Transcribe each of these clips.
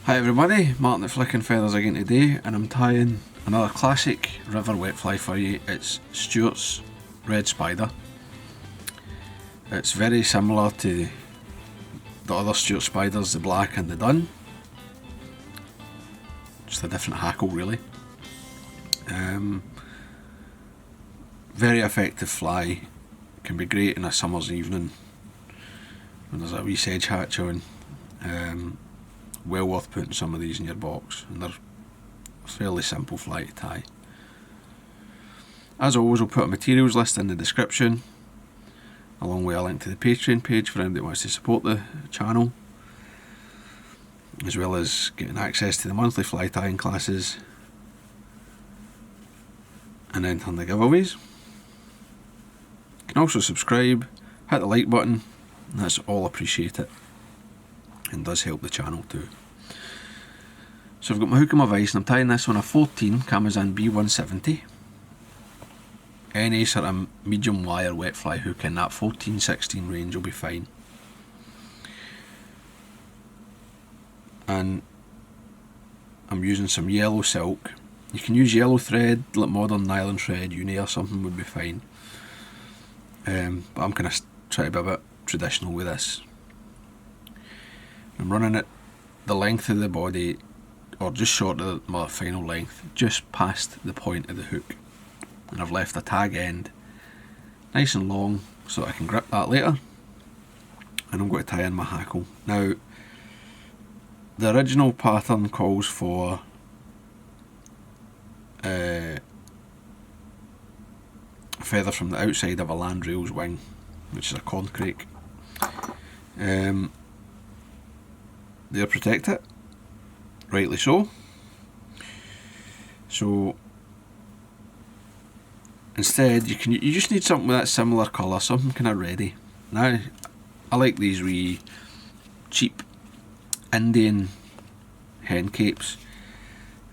Hi everybody, Martyn at Flicking Feathers again today, and I'm tying another classic river wet fly for you. It's Stewart's Red Spider. It's very similar to the other Stewart spiders, the black and the dun. Just a different hackle really. Very effective fly, can be great in a summer's evening when there's a wee sedge hatch on. Well worth putting some of these in your box, and they're a fairly simple fly to tie. As always, I'll put a materials list in the description, along with a link to the Patreon page for anybody that wants to support the channel, as well as getting access to the monthly fly tying classes and entering the giveaways. You can also subscribe, hit the like button, that's all appreciated and does help the channel too. So I've got my hook and my vise, and I'm tying this on a 14 Kamasan B170. Any sort of medium wire wet fly hook in that 14-16 range will be fine. And I'm using some yellow silk. You can use yellow thread, like modern nylon thread, uni or something would be fine. But I'm going to try to be a bit traditional with this. I'm running it the length of the body, or just short of my final length, just past the point of the hook. And I've left a tag end nice and long so that I can grip that later. And I'm going to tie in my hackle. Now, the original pattern calls for a feather from the outside of a landrail's wing, which is a corncrake. They'll protect it, rightly so. So instead, you just need something with that similar colour, something kind of reddy. Now, I like these wee cheap Indian hen capes.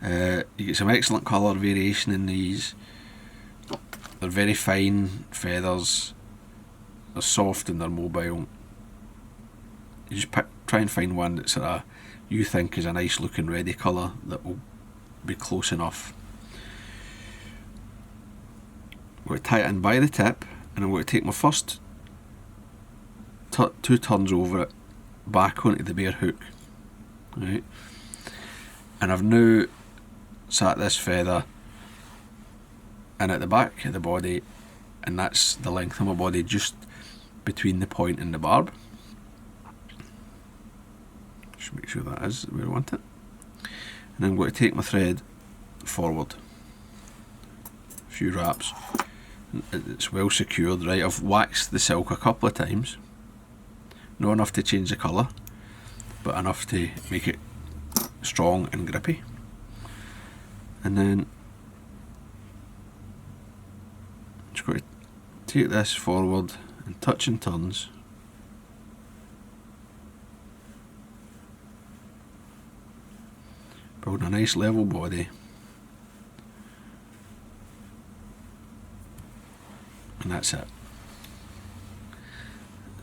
You get some excellent colour variation in these. They're very fine feathers. They're soft and they're mobile. You just try and find one that sort of you think is a nice looking reddy colour that will be close enough. I'm going to tie it in by the tip, and I'm going to take my first 2 turns over it back onto the bare hook. Right. And I've now sat this feather in at the back of the body, and that's the length of my body just between the point and the barb. Just make sure that is where I want it. And I'm going to take my thread forward. A few wraps. It's well secured, right? I've waxed the silk a couple of times. Not enough to change the colour, but enough to make it strong and grippy. And then I'm just going to take this forward and touch and turns. Build a nice level body. And that's it.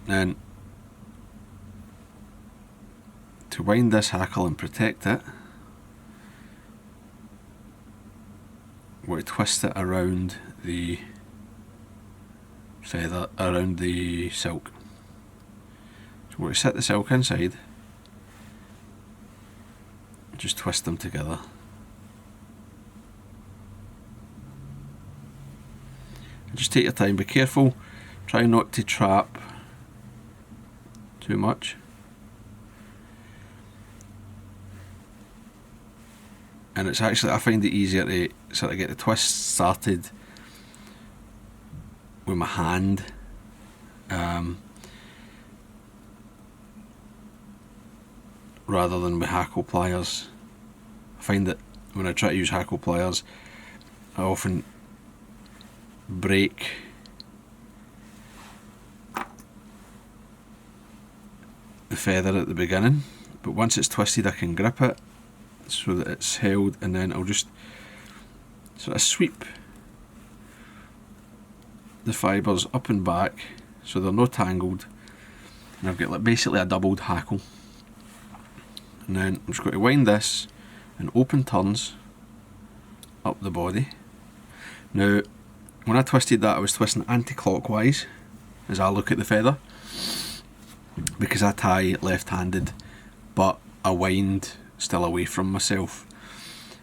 Then, to wind this hackle and protect it, we're going to twist it around the feather, around the silk. So we're going to set the silk inside, just twist them together. Just take your time, be careful, try not to trap too much. And it's actually, I find it easier to sort of get the twist started with my hand. Rather than with hackle pliers. I find that when I try to use hackle pliers, I often break the feather at the beginning, but once it's twisted I can grip it so that it's held, and then I'll just sort of sweep the fibres up and back so they're not tangled, and I've got like basically a doubled hackle. and then I'm just going to wind this in open turns up the body. Now when I twisted that, I was twisting anti-clockwise as I look at the feather, because I tie left-handed but I wind still away from myself.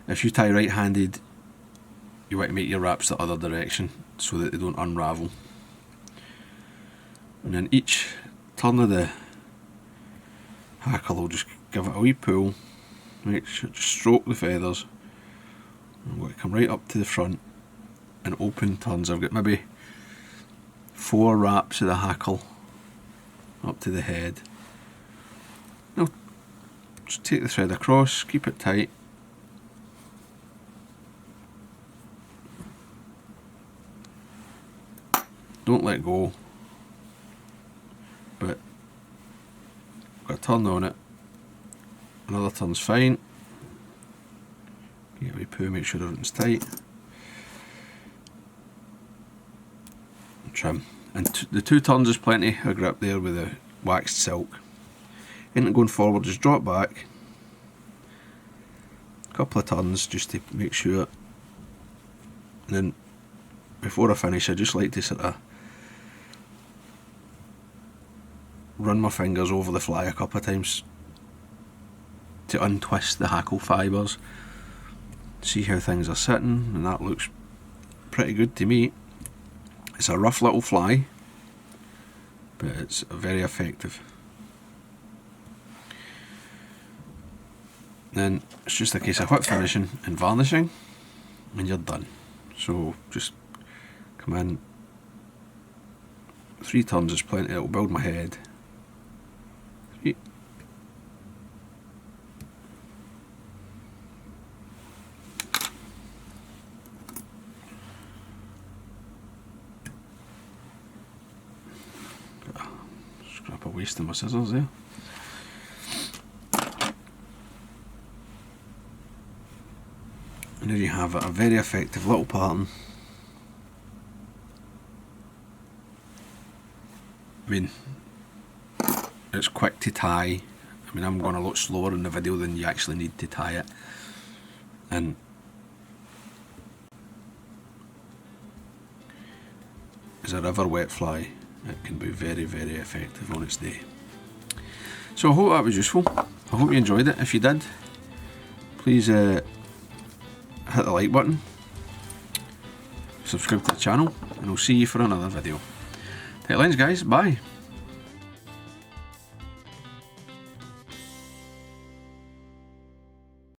If you tie right-handed, you want to make your wraps the other direction so that they don't unravel. And then each turn of the hackle, I'll just give it a wee pull, make sure to stroke the feathers. I'm going to come right up to the front and open turns. I've got maybe 4 wraps of the hackle up to the head. Now just take the thread across, keep it tight. Don't let go, but got a turn on it. Another turn's fine. Give it a wee pull, make sure everything's tight. Trim. And the 2 turns is plenty of grip there with the waxed silk. Anything going forward, just drop back. A couple of turns just to make sure. And then before I finish, I just like to sort of run my fingers over the fly a couple of times to untwist the hackle fibres. See how things are sitting, and that looks pretty good to me. It's a rough little fly, but it's very effective. Then it's just a case of whip finishing and varnishing, and you're done. So just come in, 3 turns is plenty, it'll build my head. 3. Scrap a waste of my scissors there. And there you have it, a very effective little pattern. I mean, it's quick to tie. I mean, I'm going a lot slower in the video than you actually need to tie it. And as a river wet fly, it can be very, very effective on its day. So I hope that was useful. I hope you enjoyed it. If you did, please hit the like button, subscribe to the channel, and I'll see you for another video. Tight lines, guys. Bye.